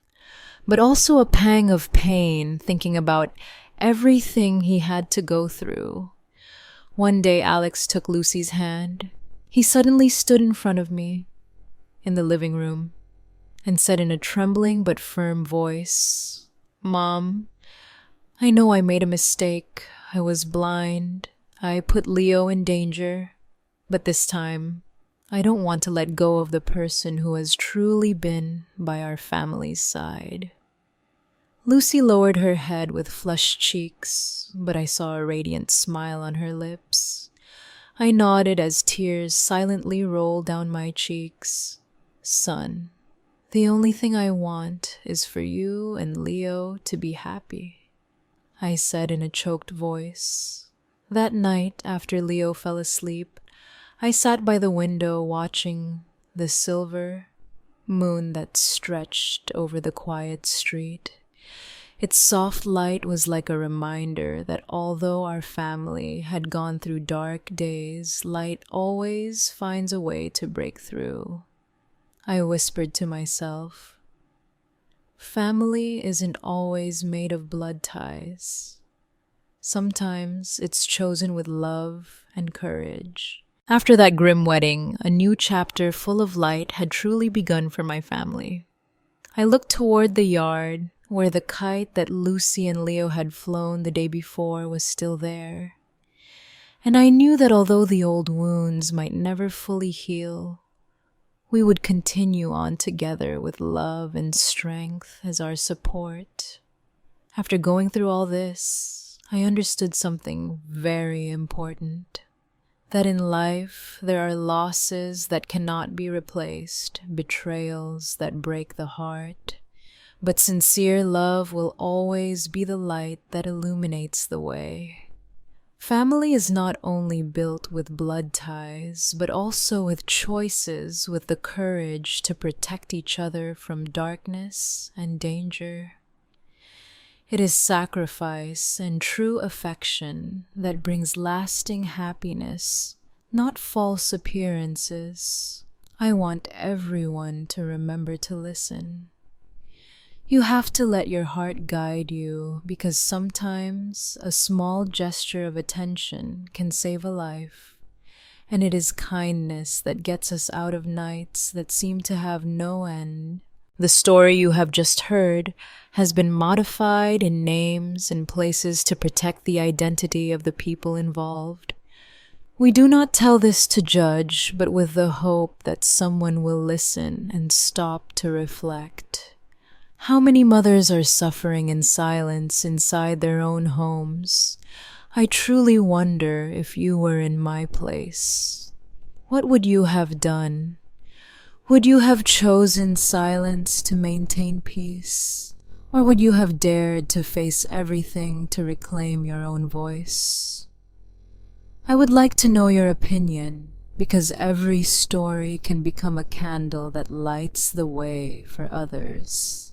[SPEAKER 1] but also a pang of pain thinking about everything he had to go through. One day Alex took Lucy's hand. He suddenly stood in front of me in the living room and said in a trembling but firm voice, "Mom, I know I made a mistake. I was blind. I put Leo in danger. But this time, I don't want to let go of the person who has truly been by our family's side." Lucy lowered her head with flushed cheeks, but I saw a radiant smile on her lips. I nodded as tears silently rolled down my cheeks. "Son, the only thing I want is for you and Leo to be happy," I said in a choked voice. That night, after Leo fell asleep, I sat by the window watching the silver moon that stretched over the quiet street. Its soft light was like a reminder that although our family had gone through dark days, light always finds a way to break through. I whispered to myself, family isn't always made of blood ties. Sometimes it's chosen with love and courage. After that grim wedding, a new chapter full of light had truly begun for my family. I looked toward the yard, where the kite that Lucy and Leo had flown the day before was still there. And I knew that although the old wounds might never fully heal, we would continue on together with love and strength as our support. After going through all this, I understood something very important. That in life there are losses that cannot be replaced, betrayals that break the heart, but sincere love will always be the light that illuminates the way. Family is not only built with blood ties, but also with choices, with the courage to protect each other from darkness and danger. It is sacrifice and true affection that brings lasting happiness, not false appearances. I want everyone to remember to listen. You have to let your heart guide you, because sometimes a small gesture of attention can save a life, and it is kindness that gets us out of nights that seem to have no end. The story you have just heard has been modified in names and places to protect the identity of the people involved. We do not tell this to judge, but with the hope that someone will listen and stop to reflect. How many mothers are suffering in silence inside their own homes? I truly wonder if you were in my place. What would you have done? Would you have chosen silence to maintain peace? Or would you have dared to face everything to reclaim your own voice? I would like to know your opinion, because every story can become a candle that lights the way for others.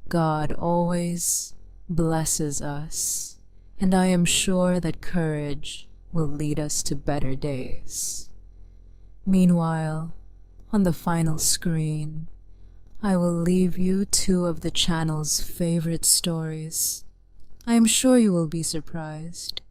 [SPEAKER 1] God always blesses us, and I am sure that courage will lead us to better days. Meanwhile, on the final screen, I will leave you two of the channel's favorite stories. I am sure you will be surprised.